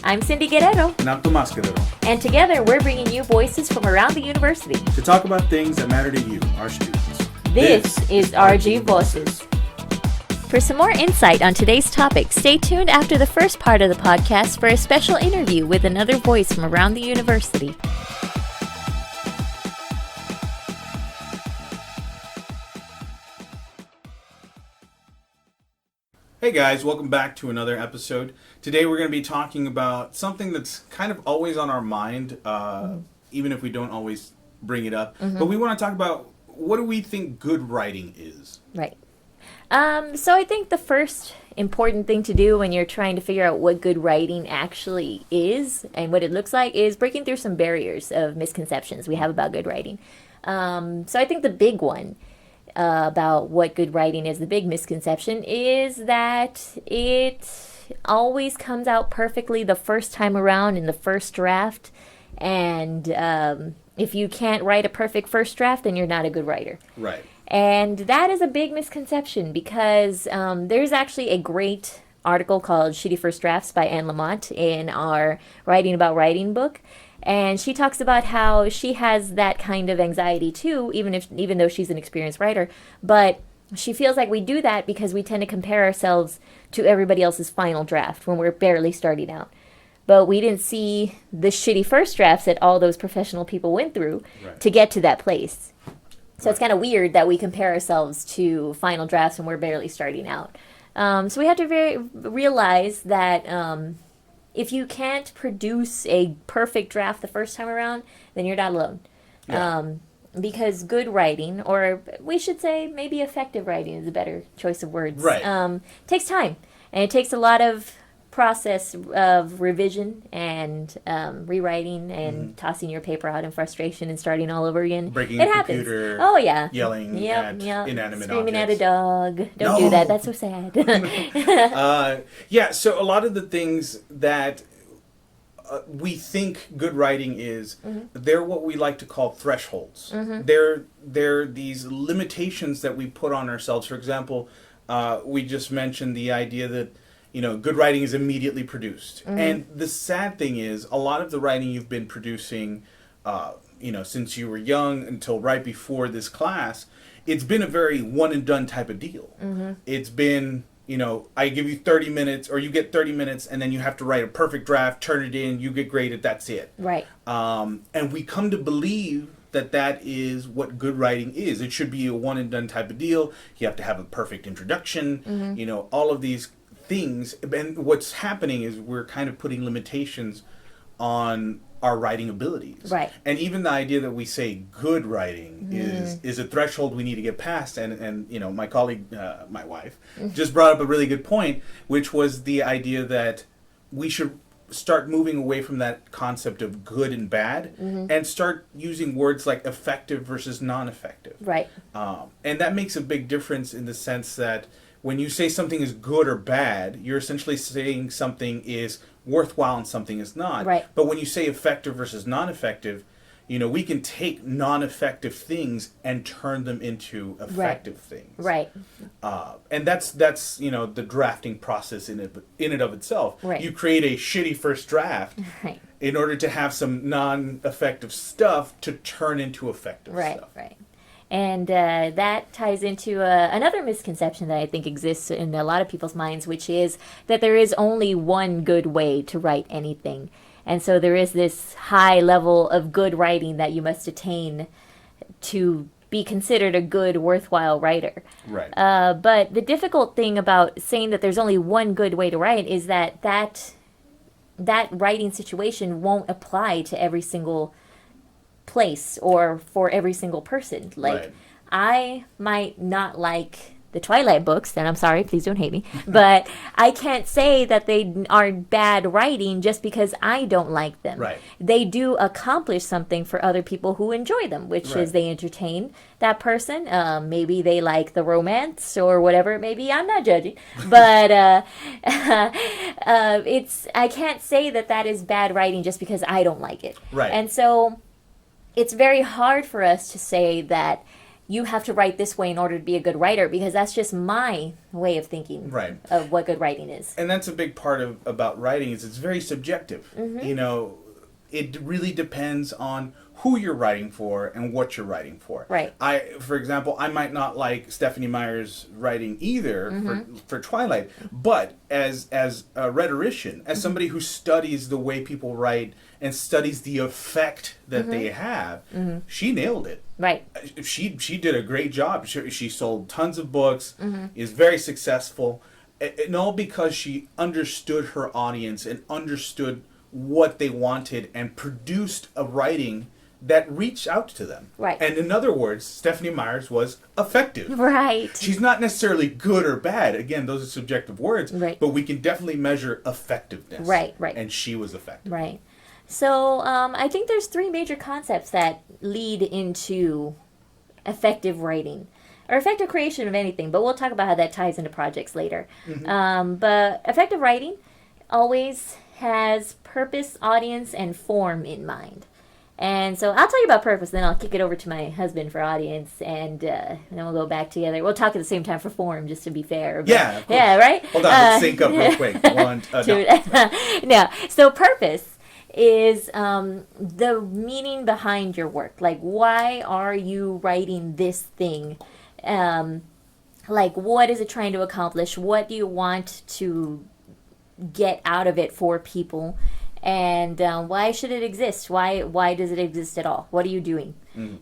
I'm Cyndy Guerrero. And I'm Tomas Guerrero. And together we're bringing you voices from around the university to talk about things that matter to you, our students. This is RGVoces. For some more insight on today's topic, stay tuned after the first part of the podcast for a special interview with another voice from around the university. Hey guys, welcome back to another episode. Today we're going to be talking about something that's kind of always on our mind, even if we don't always bring it up. But we want to talk about, what do we think good writing is? Right. So I think the first important thing to do when you're trying to figure out what good writing actually is and what it looks like is breaking through some barriers of misconceptions we have about good writing. So I think the big one about what good writing is, the big misconception, is that it always comes out perfectly the first time around in the first draft. And if you can't write a perfect first draft, then you're not a good writer. Right. And that is a big misconception because there's actually a great article called Shitty First Drafts by Anne Lamott in our Writing About Writing book. And she talks about how she has that kind of anxiety too, even though she's an experienced writer. But she feels like we do that because we tend to compare ourselves to everybody else's final draft when we're barely starting out. But we didn't see the shitty first drafts that all those professional people went through to get to that place. So it's kind of weird that we compare ourselves to final drafts when we're barely starting out. So we have to realize that if you can't produce a perfect draft the first time around, then you're not alone. Yeah. Because good writing, or we should say maybe effective writing is a better choice of words, takes time. And it takes a lot of process of revision and rewriting and tossing your paper out in frustration and starting all over again. Breaking it a happens. computer. Oh yeah. Yelling at inanimate Screaming objects. at a dog. Don't do that. That's so sad. So a lot of the things that we think good writing is, they're what we like to call thresholds. They're these limitations that we put on ourselves. For example, we just mentioned the idea that good writing is immediately produced. And the sad thing is, a lot of the writing you've been producing, since you were young until right before this class, it's been a very one and done type of deal. It's been, I give you 30 minutes, or you get 30 minutes, and then you have to write a perfect draft, turn it in, you get graded, that's it. Right. And we come to believe that is what good writing is. It should be a one and done type of deal. You have to have a perfect introduction, all of these things. And what's happening is we're kind of putting limitations on our writing abilities. Right. And even the idea that we say good writing is a threshold we need to get past. And my colleague, my wife, just brought up a really good point, which was the idea that we should start moving away from that concept of good and bad and start using words like effective versus non-effective. Right. And that makes a big difference in the sense that when you say something is good or bad, you're essentially saying something is worthwhile and something is not. Right. But when you say effective versus non-effective, we can take non-effective things and turn them into effective things. Right. And that's the drafting process in it of itself. Right. You create a shitty first draft in order to have some non-effective stuff to turn into effective stuff. Right. And that ties into another misconception that I think exists in a lot of people's minds, which is that there is only one good way to write anything. And so there is this high level of good writing that you must attain to be considered a good, worthwhile writer. Right. But the difficult thing about saying that there's only one good way to write is that writing situation won't apply to every single place or for every single person. I might not like the Twilight books, and I'm sorry, please don't hate me, but I can't say that they are bad writing just because I don't like them. Right. They do accomplish something for other people who enjoy them, which is they entertain that person. Maybe they like the romance or whatever it may be. I'm not judging, but I can't say that is bad writing just because I don't like it. Right. And so it's very hard for us to say that you have to write this way in order to be a good writer, because that's just my way of thinking Right. of what good writing is. And that's a big part about writing is it's very subjective. You know, it really depends on who you're writing for and what you're writing for. Right. For example, I might not like Stephanie Meyer's writing either for Twilight, but as a rhetorician, as somebody who studies the way people write and studies the effect that they have, she nailed it. Right. She did a great job. She sold tons of books, is very successful, and all because she understood her audience and understood what they wanted and produced a writing that reached out to them. Right. And in other words, Stephanie Meyer's was effective. Right. She's not necessarily good or bad. Again, those are subjective words. Right. But we can definitely measure effectiveness. Right, right. And she was effective. Right. So I think there's 3 major concepts that lead into effective writing, or effective creation of anything, but we'll talk about how that ties into projects later. But effective writing always has purpose, audience, and form in mind. And so I'll tell you about purpose, then I'll kick it over to my husband for audience, and then we'll go back together. We'll talk at the same time for form, just to be fair. But, Yeah, of course. Yeah, right? Hold on, let's sync up real quick. No. No. So purpose is the meaning behind your work. Like, why are you writing this thing? Like, what is it trying to accomplish? What do you want to get out of it for people? And why should it exist? Why does it exist at all? What are you doing?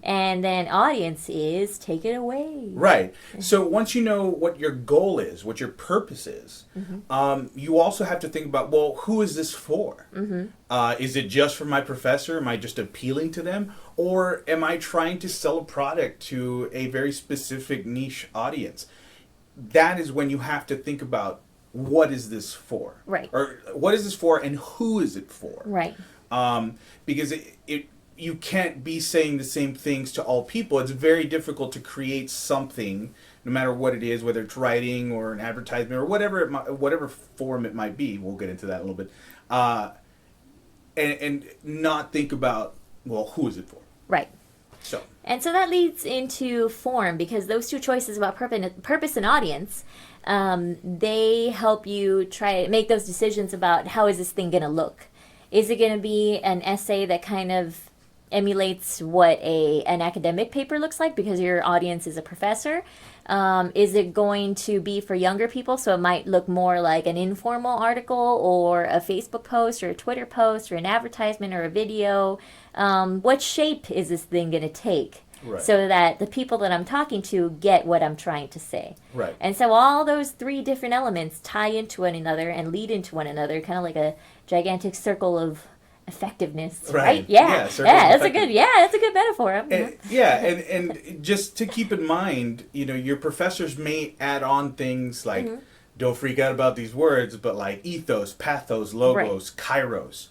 And then audience is, take it away. Right. So once you know what your goal is, what your purpose is, you also have to think about, well, who is this for? Is it just for my professor? Am I just appealing to them? Or am I trying to sell a product to a very specific niche audience? That is when you have to think about, what is this for? Right. Or what is this for and who is it for? Right. Because you can't be saying the same things to all people. It's very difficult to create something, no matter what it is, whether it's writing or an advertisement or whatever form it might be. We'll get into that a little bit. And not think about, well, who is it for? Right. So. And so that leads into form, because those 2 choices about purpose and audience, they help you try to make those decisions about, how is this thing going to look? Is it going to be an essay that kind of emulates what an academic paper looks like, because your audience is a professor? Is it going to be for younger people, so it might look more like an informal article or a Facebook post or a Twitter post or an advertisement or a video? What shape is this thing going to take? Right. So that the people that I'm talking to get what I'm trying to say. Right. And so all those 3 different elements tie into one another and lead into one another, kind of like a gigantic circle of effectiveness. Right? Yeah. That's a good metaphor. And just to keep in mind, your professors may add on things like, don't freak out about these words, but like ethos, pathos, logos, kairos.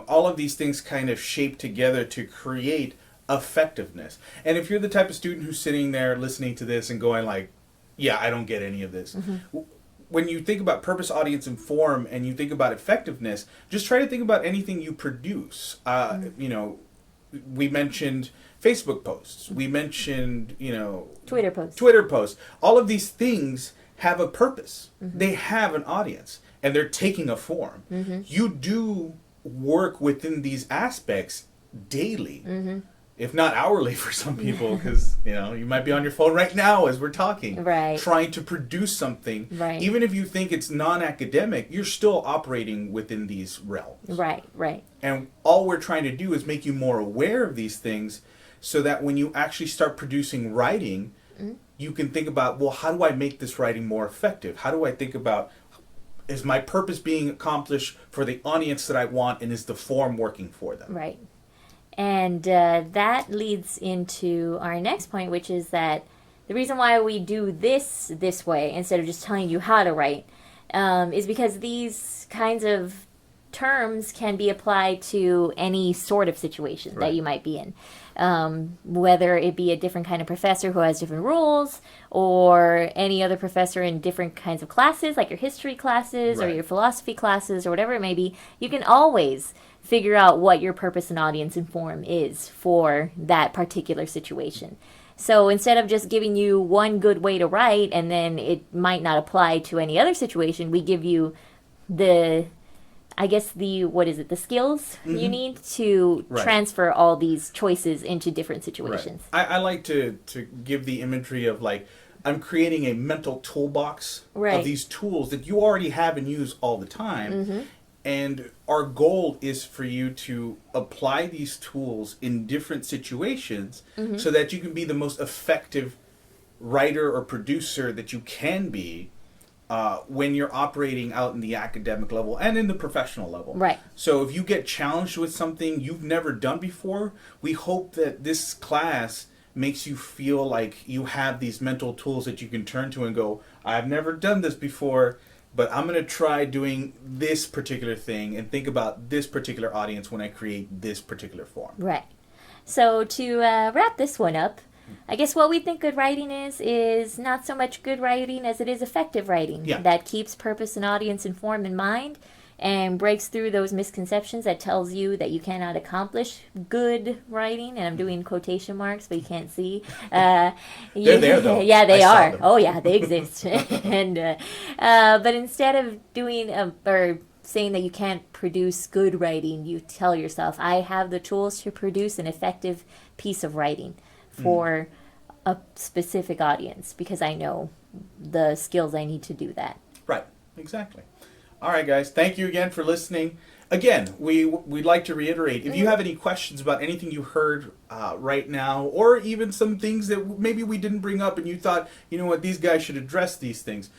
All of these things kind of shape together to create effectiveness. And if you're the type of student who's sitting there listening to this and going like, yeah, I don't get any of this. When you think about purpose, audience, and form, and you think about effectiveness, just try to think about anything you produce. We mentioned Facebook posts. We mentioned, Twitter posts. All of these things have a purpose. They have an audience, and they're taking a form. You do work within these aspects daily. If not hourly for some people, because you might be on your phone right now as we're talking, right, trying to produce something. Right. Even if you think it's non-academic, you're still operating within these realms. Right. And all we're trying to do is make you more aware of these things, so that when you actually start producing writing, you can think about, well, how do I make this writing more effective? How do I think about, is my purpose being accomplished for the audience that I want, and is the form working for them? Right. And that leads into our next point, which is that the reason why we do this way instead of just telling you how to write is because these kinds of terms can be applied to any sort of situation that you might be in. Whether it be a different kind of professor who has different rules, or any other professor in different kinds of classes, like your history classes or your philosophy classes or whatever it may be, you can always figure out what your purpose and audience and form is for that particular situation. So instead of just giving you one good way to write and then it might not apply to any other situation, we give you the, I guess the skills you need to transfer all these choices into different situations. Right. I like to give the imagery of like, I'm creating a mental toolbox of these tools that you already have and use all the time. And our goal is for you to apply these tools in different situations so that you can be the most effective writer or producer that you can be when you're operating out in the academic level and in the professional level. Right. So if you get challenged with something you've never done before, we hope that this class makes you feel like you have these mental tools that you can turn to and go, I've never done this before, but I'm going to try doing this particular thing and think about this particular audience when I create this particular form. Right. So to wrap this one up, I guess what we think good writing is not so much good writing as it is effective writing that keeps purpose and audience informed in mind and breaks through those misconceptions that tells you that you cannot accomplish good writing. And I'm doing quotation marks, but you can't see. They're there, though. Yeah, they I are. saw them. Oh, yeah, they exist. And but instead of doing or saying that you can't produce good writing, you tell yourself, I have the tools to produce an effective piece of writing for a specific audience because I know the skills I need to do that. Right, exactly. All right, guys, thank you again for listening. Again, we'd like to reiterate, if you have any questions about anything you heard right now, or even some things that maybe we didn't bring up and you thought, you know what, these guys should address these things,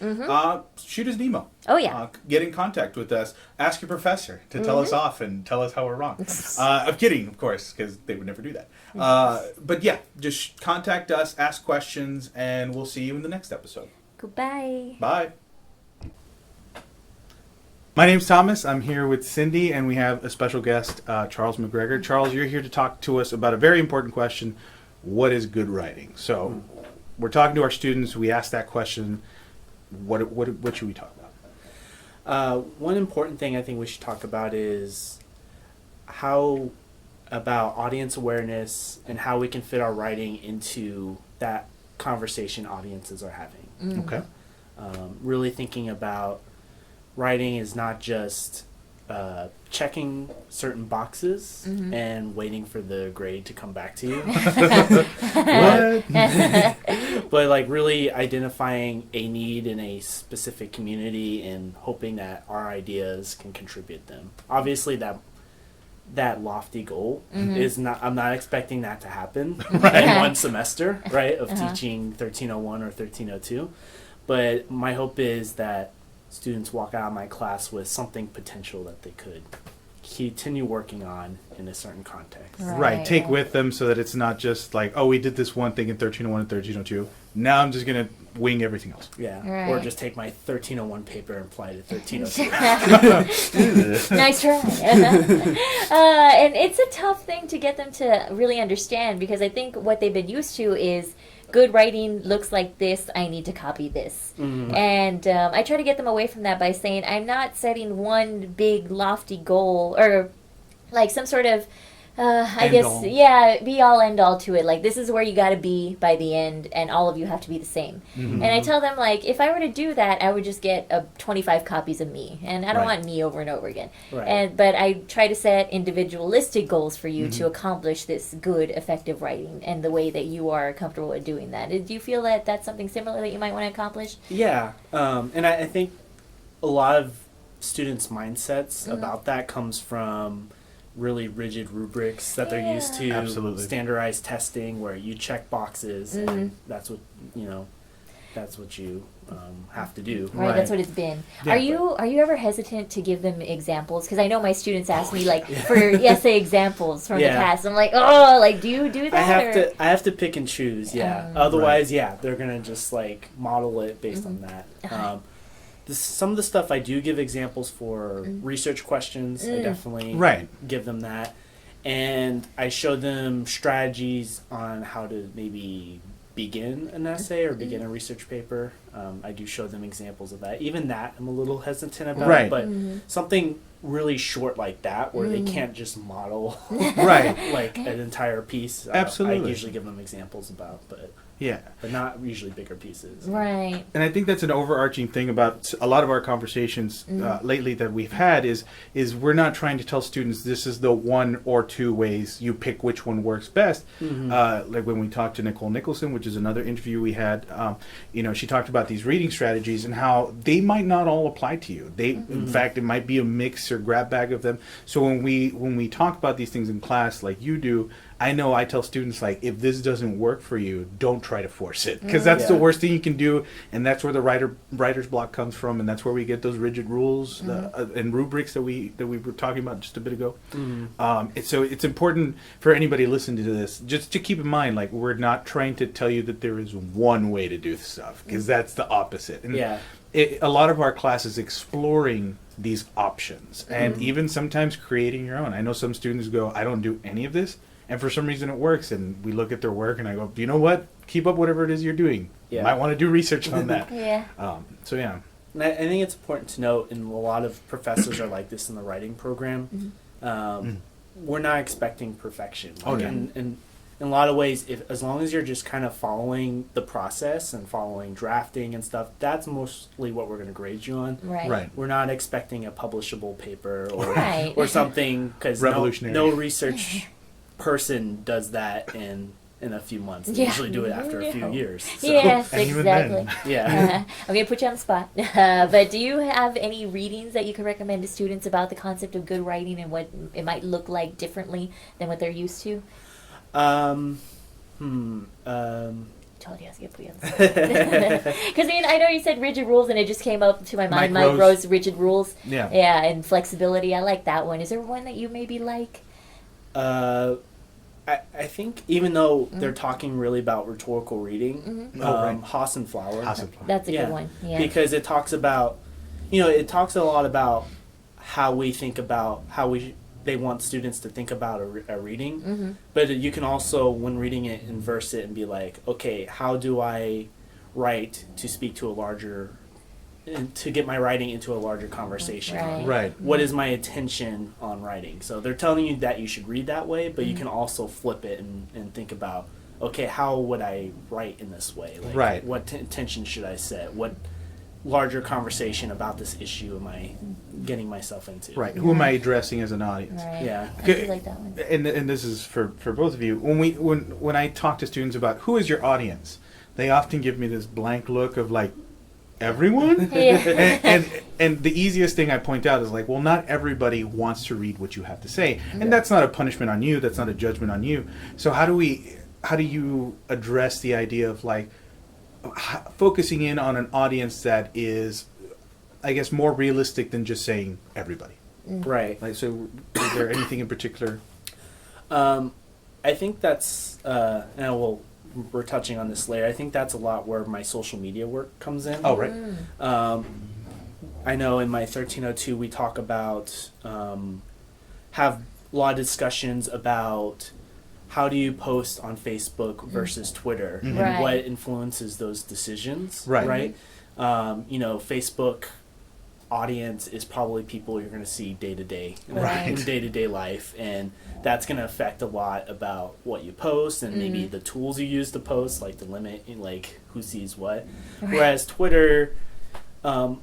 shoot us an email. Oh, yeah. Get in contact with us. Ask your professor to tell us off and tell us how we're wrong. I'm kidding, of course, because they would never do that. But yeah, just contact us, ask questions, and we'll see you in the next episode. Goodbye. Bye. My name's Thomas. I'm here with Cyndy, and we have a special guest, Charles McGregor. Charles, you're here to talk to us about a very important question. What is good writing? So we're talking to our students. We asked that question. What should we talk about? One important thing I think we should talk about is how about audience awareness and how we can fit our writing into that conversation audiences are having. Okay. Really thinking about writing is not just checking certain boxes and waiting for the grade to come back to you. But like really identifying a need in a specific community and hoping that our ideas can contribute them. Obviously that lofty goal is not, I'm not expecting that to happen in one semester, right, of teaching 1301 or 1302. But my hope is that students walk out of my class with something potential that they could continue working on in a certain context. Right. Take with them so that it's not just like, oh, we did this one thing in 1301 and 1302. Now I'm just going to wing everything else. Yeah. Right. Or just take my 1301 paper and apply it to 1302. Nice try. And it's a tough thing to get them to really understand because I think what they've been used to is good writing looks like this, I need to copy this. And I try to get them away from that by saying I'm not setting one big lofty goal or like some sort of be all end all to it. Like this is where you got to be by the end and all of you have to be the same. And I tell them like if I were to do that, I would just get 25 copies of me and I don't want me over and over again. But I try to set individualistic goals for you to accomplish this good effective writing and the way that you are comfortable with doing that. Do you feel that that's something similar that you might want to accomplish? Yeah. And I think a lot of students' mindsets about that comes from really rigid rubrics that they're used to. Absolutely. Standardized testing where you check boxes and that's what you have to do. Right, that's what it's been. Yeah, are you ever hesitant to give them examples? Because I know my students ask me like for essay examples from the past. I'm like, oh, like do you do that? I have to pick and choose. Yeah. Otherwise, they're gonna just like model it based on that. Some of the stuff I do give examples for research questions. I definitely give them that. And I show them strategies on how to maybe begin an essay or begin a research paper. I do show them examples of that. Even that I'm a little hesitant about. But something really short like that, where they can't just model Right. like an entire piece. Absolutely. I usually give them examples about, Yeah. but not usually bigger pieces. Right. And I think that's an overarching thing about a lot of our conversations lately that we've had is we're not trying to tell students this is the one or two ways you pick which one works best. Like when we talked to Nicole Nicholson, which is another interview we had, she talked about these reading strategies and how they might not all apply to you. They, in fact, it might be a mix or grab bag of them. So when we talk about these things in class, like you do, I know I tell students, like, if this doesn't work for you, don't try to force it, because that's the worst thing you can do, and that's where the writer's block comes from, and that's where we get those rigid rules and rubrics that we were talking about just a bit ago. So it's important for anybody listening to this just to keep in mind, like, we're not trying to tell you that there is one way to do stuff, because that's the opposite. And a lot of our class is exploring these options, and even sometimes creating your own. I know some students go, I don't do any of this. And for some reason it works, and we look at their work, and I go, you know what? Keep up whatever it is you're doing. You might want to do research on that. So yeah. And I think it's important to note, and a lot of professors are like this in the writing program, we're not expecting perfection. Like, and in a lot of ways, as long as you're just kind of following the process and following drafting and stuff, that's mostly what we're going to grade you on. Right. We're not expecting a publishable paper or, or something, because no research person does that in a few months. They usually do it after a few years. So. Yes, exactly. Yeah. I'm going to put you on the spot. But do you have any readings that you can recommend to students about the concept of good writing and what it might look like differently than what they're used to? Told you I was going to put you on the spot. Because I know you said rigid rules, and it just came up to my mind. Mike Rowe's rigid rules. Yeah, and flexibility. I like that one. Is there one that you maybe like? I think even though they're talking really about rhetorical reading, Haas and Flower. That's a good one. Yeah. Because it talks about, it talks a lot about how we think about they want students to think about a reading, but you can also, when reading it, inverse it and be like, okay, how do I write to speak to a larger, to get my writing into a larger conversation? Right. What is my intention on writing? So they're telling you that you should read that way, but you can also flip it and think about, okay, how would I write in this way? Like, what intention should I set? What larger conversation about this issue am I getting myself into? Right. Who am I addressing as an audience? Right. Yeah. I do like that one. And this is for both of you. When I talk to students about who is your audience, they often give me this blank look of like, everyone? and the easiest thing I point out is like, well, not everybody wants to read what you have to say, and that's not a punishment on you, that's not a judgment on you. So how do you address the idea of like focusing in on an audience that is, I guess, more realistic than just saying everybody? Right. Like, so is there anything in particular? I think that's we're touching on this later. I think that's a lot where my social media work comes in. Oh, right. I know in my 1302 we talk about, have a lot of discussions about how do you post on Facebook versus Twitter, and what influences those decisions, right? Facebook audience is probably people you're going to see day to day in day-to-day life, and that's going to affect a lot about what you post and maybe the tools you use to post, like the limit, like who sees what. Whereas Twitter, I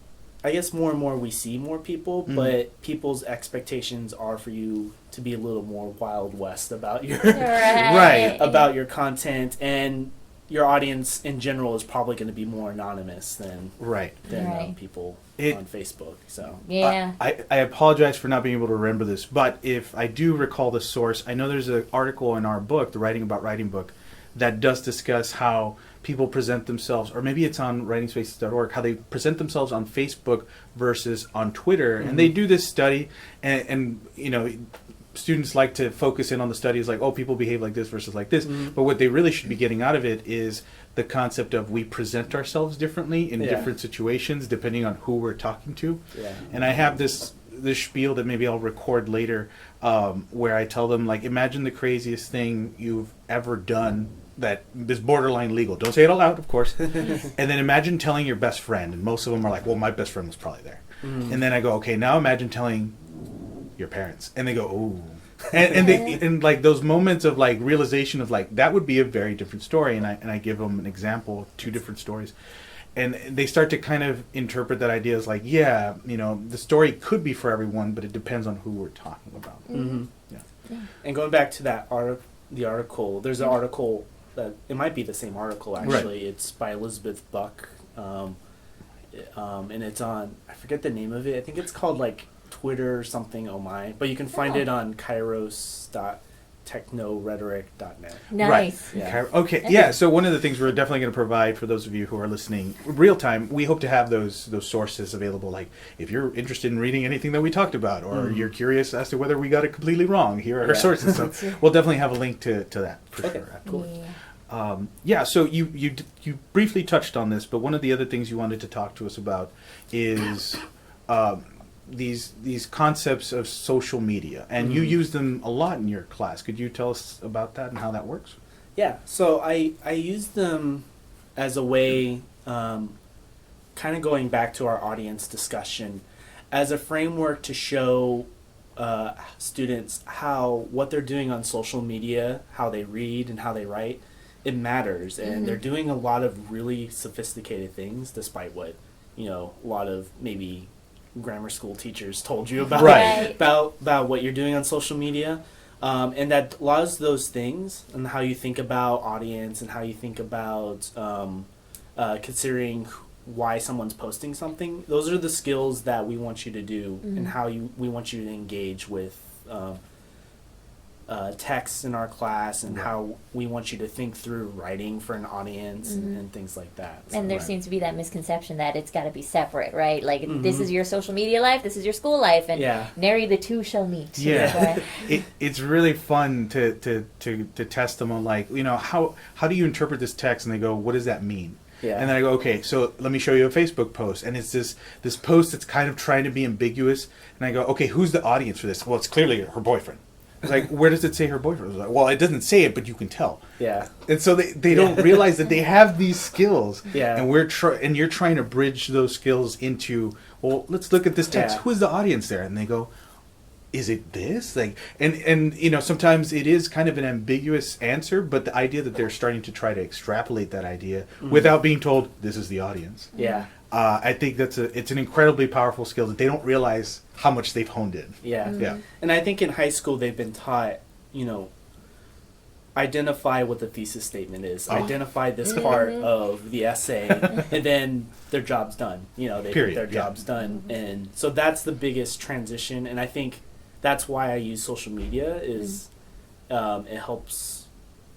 guess more and more we see more people, but people's expectations are for you to be a little more Wild West about your about your content, and your audience in general is probably going to be more anonymous than people on Facebook. So I apologize for not being able to remember this, but if I do recall the source, I know there's an article in our book, the Writing About Writing book, that does discuss how people present themselves, or maybe it's on writingspaces.org, how they present themselves on Facebook versus on Twitter. And they do this study, and students like to focus in on the studies like, oh, people behave like this versus like this. But what they really should be getting out of it is the concept of we present ourselves differently in different situations depending on who we're talking to. And I have this spiel that maybe I'll record later, where I tell them, like, imagine the craziest thing you've ever done that is borderline legal. Don't say it out loud, of course. And then imagine telling your best friend, and most of them are like, well, my best friend was probably there. And then I go, okay, now imagine telling your parents. And they go, oh. And like those moments of like realization of like, that would be a very different story. And I give them an example, 2 different stories. And they start to kind of interpret that idea as like, yeah, you know, the story could be for everyone, but it depends on who we're talking about. Mm-hmm. Yeah. And going back to that the article, there's an article that it might be the same article actually. Right. It's by Elizabeth Buck, and it's on, I forget the name of it. I think it's called like Twitter or something. Oh my! But you can find it on kairos.technorhetoric.net. Nice. Right. Yeah. Okay. Yeah. So one of the things we're definitely going to provide for those of you who are listening real time, we hope to have those sources available. Like if you're interested in reading anything that we talked about, or you're curious as to whether we got it completely wrong, here are our sources. So we'll definitely have a link to that for sure. Cool. Yeah. So you briefly touched on this, but one of the other things you wanted to talk to us about is these concepts of social media, and you use them a lot in your class. Could you tell us about that and how that works? Yeah, so I use them as a way, kind of going back to our audience discussion, as a framework to show students how what they're doing on social media, how they read and how they write, it matters, and they're doing a lot of really sophisticated things, despite what, you know, a lot of maybe grammar school teachers told you about about what you're doing on social media, and that a lot of those things and how you think about audience and how you think about considering why someone's posting something, those are the skills that we want you to do and how we want you to engage with texts in our class, and how we want you to think through writing for an audience and things like that. And there seems to be that misconception that it's got to be separate, right? Like this is your social media life, this is your school life, and nary the two shall meet. Yeah, it's really fun to test them on, like, you know, how do you interpret this text, and they go, what does that mean? Yeah. And then I go, okay, so let me show you a Facebook post, and it's this post that's kind of trying to be ambiguous, and I go, okay, who's the audience for this? Well, it's clearly her boyfriend. It's like, where does it say her boyfriend? I was like, well, it doesn't say it, but you can tell. Yeah. And so they don't realize that they have these skills. Yeah. And and you're trying to bridge those skills into, well, let's look at this text. Who is the audience there? And they go, is it this? Like, and you know, sometimes it is kind of an ambiguous answer, but the idea that they're starting to try to extrapolate that idea without being told this is the audience. Yeah. I think it's an incredibly powerful skill that they don't realize how much they've honed in. Yeah. Yeah. And I think in high school they've been taught, you know, identify what the thesis statement is, identify this part of the essay, and then their job's done. You know, they think their job's done. And so that's the biggest transition, and I think that's why I use social media is it helps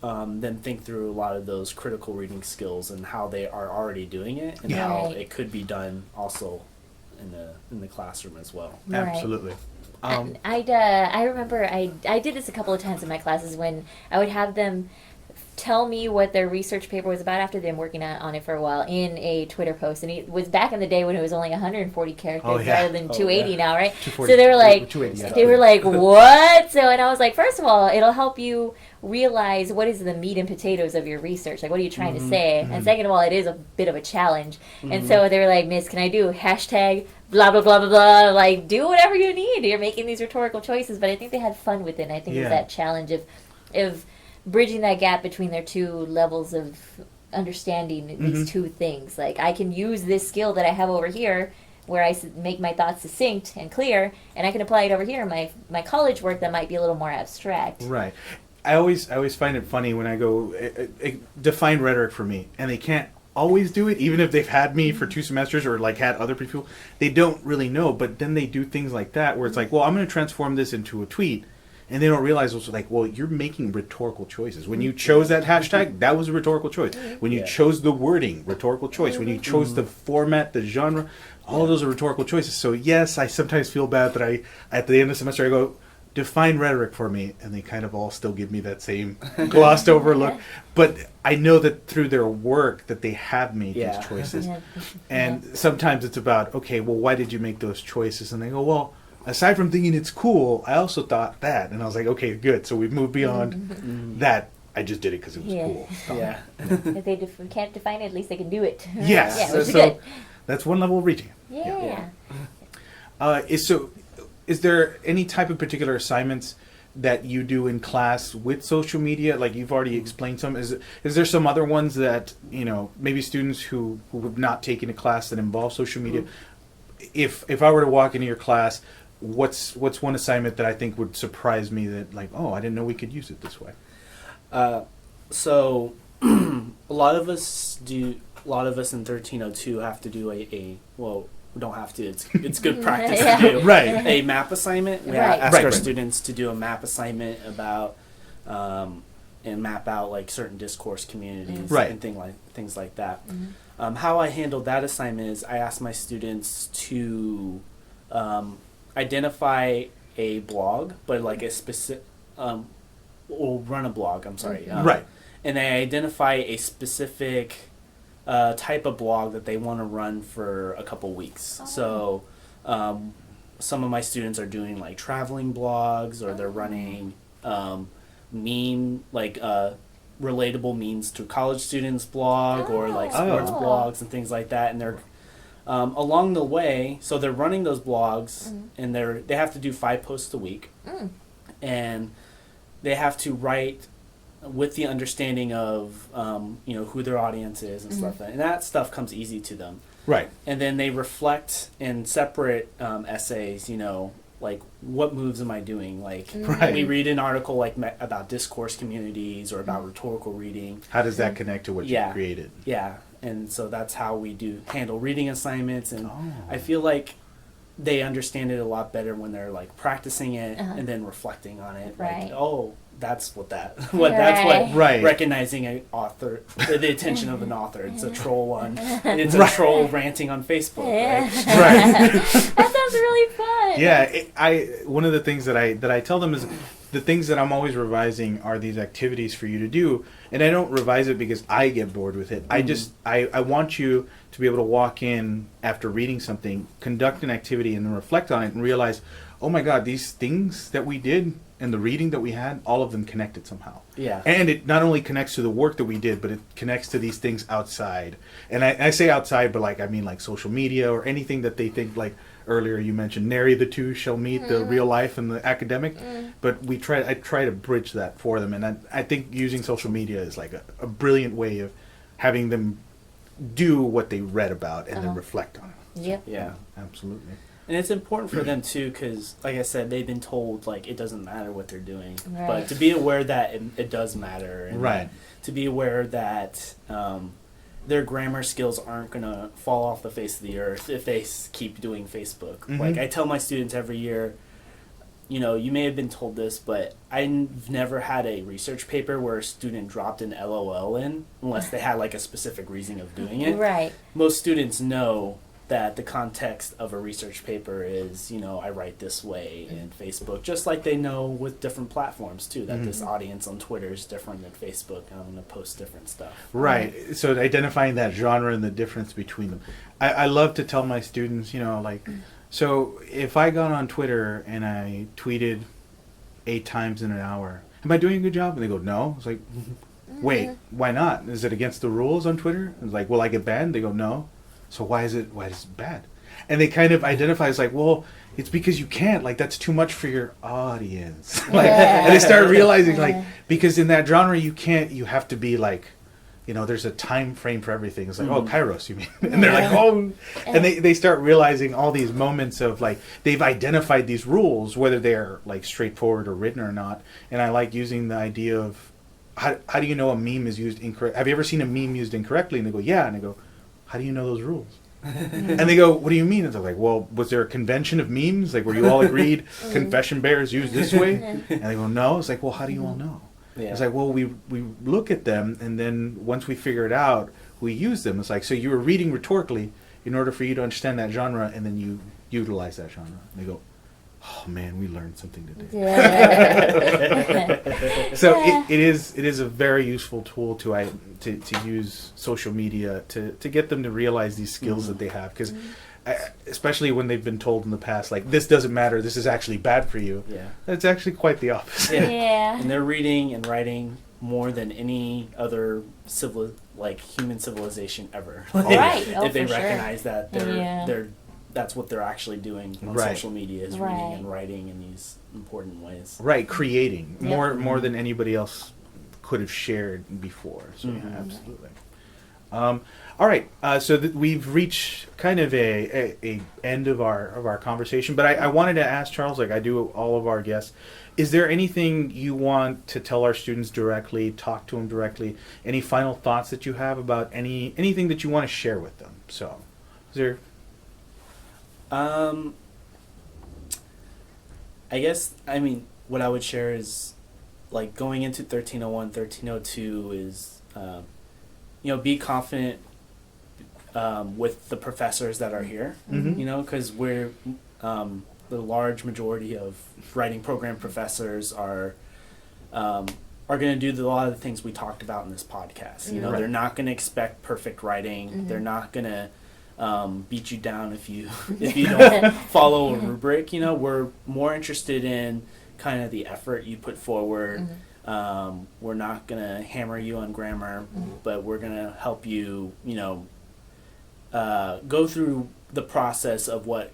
them think through a lot of those critical reading skills and how they are already doing it, and how it could be done also in the classroom as well. Right. Absolutely. I remember I did this a couple of times in my classes when I would have them tell me what their research paper was about after they've been working on it for a while in a Twitter post. And it was back in the day when it was only 140 characters rather than 280 now, right? So they were like, what? So, and I was like, first of all, it'll help you realize what is the meat and potatoes of your research. Like, what are you trying to say? And second of all, it is a bit of a challenge. And so they were like, Miss, can I do hashtag blah, blah, blah, blah, blah. Like, do whatever you need. You're making these rhetorical choices. But I think they had fun with it. And I think it's that challenge of bridging that gap between their two levels of understanding these two things. Like, I can use this skill that I have over here where I make my thoughts succinct and clear, and I can apply it over here in my college work that might be a little more abstract. Right. I always find it funny when I go, define rhetoric for me, and they can't always do it, even if they've had me for 2 semesters or like had other people. They don't really know, but then they do things like that where it's like, well, I'm going to transform this into a tweet. And they don't realize it's like, well, you're making rhetorical choices. When you chose that hashtag, that was a rhetorical choice. When you chose the wording, rhetorical choice. When you chose the format, the genre, all of those are rhetorical choices. So yes, I sometimes feel bad that at the end of the semester, I go, define rhetoric for me. And they kind of all still give me that same glossed over look. But I know that through their work that they have made these choices. And sometimes it's about, okay, well, why did you make those choices? And they go, well, aside from thinking it's cool, I also thought that. And I was like, okay, good. So we've moved beyond that. I just did it because it was cool. Yeah. If they can't define it, at least they can do it. Yes. So that's one level of reaching. Yeah. So is there any type of particular assignments that you do in class with social media? Like you've already explained some. Is there some other ones that, maybe students who have not taken a class that involves social media, if I were to walk into your class, what's one assignment that I think would surprise me that like, oh, I didn't know we could use it this way? So a lot of us in 1302 have to do well, we don't have to. It's good practice to do Right. a map assignment. We Right. ask our Right. students to do a map assignment about and map out like certain discourse communities Right. and things like that. How I handled that assignment is I asked my students to identify a blog, but like a specific or run a blog. I'm sorry. Right. And they identify a specific type of blog that they want to run for a couple weeks. So some of my students are doing like traveling blogs, or they're running relatable memes to college students blog, or like sports blogs and things like that. And they're along the way, so they're running those blogs, and they have to do 5 posts a week, and they have to write with the understanding of who their audience is and stuff, and that stuff comes easy to them. Right. And then they reflect in separate essays, like what moves am I doing? Like Right. we read an article like about discourse communities or about rhetorical reading. How does that connect to what you created? Yeah, and so that's how we handle reading assignments, and Oh. I feel like they understand it a lot better when they're like practicing it and then reflecting on it. Right. Like, oh, that's what that's Right. what Right. recognizing an author, the attention of an author. It's a troll one. It's a Right. troll ranting on Facebook. Right? Right. That sounds really fun. Yeah, one of the things that I tell them is the things that I'm always revising are these activities for you to do, and I don't revise it because I get bored with it. I want you to be able to walk in after reading something, conduct an activity, and then reflect on it and realize, oh my God, these things that we did and the reading that we had, all of them connected somehow. Yeah. And it not only connects to the work that we did, but it connects to these things outside. And I say outside, but like I mean like social media or anything that they think, like earlier you mentioned, nary the two shall meet, the real life and the academic. But I try to bridge that for them. And I think using social media is like a brilliant way of having them do what they read about and then reflect on it. Yep. Yeah. Absolutely. And it's important for them too, because like I said, they've been told like it doesn't matter what they're doing, Right. but to be aware that it does matter, and Right. to be aware that their grammar skills aren't gonna fall off the face of the earth if they keep doing Facebook. Mhm. Like I tell my students every year, you may have been told this, but I've never had a research paper where a student dropped an LOL in unless they had like a specific reason of doing it. Right. Most students know that the context of a research paper is, I write this way in Facebook, just like they know with different platforms too, that this audience on Twitter is different than Facebook, and I'm going to post different stuff. Right. So identifying that genre and the difference between them. I love to tell my students, so if I got on Twitter and I tweeted 8 times in an hour, am I doing a good job? And they go, no. It's like, wait, why not? Is it against the rules on Twitter? It's like, will I get banned? They go, no. So why is it bad? And they kind of identify as like, well, it's because you can't, like, that's too much for your audience. And they start realizing, like, because in that genre you have to be like, there's a time frame for everything. It's like, oh, Kairos, you mean? And they're like, oh, and they start realizing all these moments of like, they've identified these rules, whether they're like straightforward or written or not. And I like using the idea of, how do you know a meme is used incorrect? Have you ever seen a meme used incorrectly? And they go, yeah. And I go, how do you know those rules? And they go, what do you mean? And I'm like, well, was there a convention of memes? Like, where you all agreed confession bears used this way? And they go, no. It's like, well, how do you all know? Yeah. It's like, well, we look at them, and then once we figure it out, we use them. It's like, so you were reading rhetorically in order for you to understand that genre, and then you utilize that genre. And they go, oh man, we learned something today. Yeah. So it is a very useful tool to use social media to get them to realize these skills that they have, because especially when they've been told in the past, like, this doesn't matter, this is actually bad for you. Yeah. That's actually quite the opposite. Yeah. And they're reading and writing more than any other human civilization ever. Right. Oh, if they for sure. recognize that they're that's what they're actually doing on Right. social media is Right. reading and writing in these important ways. Right, creating Yep. more than anybody else could have shared before. So Mhm. yeah, absolutely. All right, so we've reached kind of a end of our conversation, but I wanted to ask Charles, like I do all of our guests, is there anything you want to tell our students directly, talk to them directly? Any final thoughts that you have about anything that you want to share with them? So, is there? I guess, I mean, what I would share is, like, going into 1301, 1302 is, be confident with the professors that are here, Mhm. because we're, the large majority of writing program professors are going to do a lot of the things we talked about in this podcast. Mm-hmm. Right. They're not going to expect perfect writing. Mm-hmm. They're not going to beat you down if you don't follow a rubric. We're more interested in kind of the effort you put forward. Mm-hmm. We're not going to hammer you on grammar, but we're going to help you, go through the process of what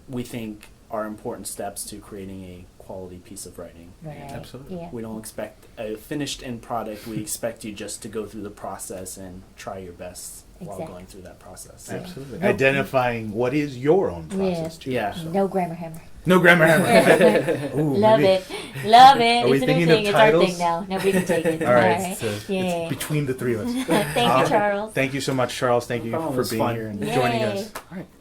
we think are important steps to creating a quality piece of writing. Right. Absolutely. Yeah. We don't expect a finished end product. We expect you just to go through the process and try your best while Exactly. going through that process. Absolutely. Identifying what is your own process, too. Yeah. So. No grammar hammer. No grammar hammer. Ooh, Love maybe- it. Love it. Are we It's a new thinking of thing. It's our titles? thing now. Nobody can take it. All right, so Yeah. it's between the three of us. Thank you, Charles. Thank you so much, Charles. Thank you No problem. for It was being fun. here and Yay. joining us. All right.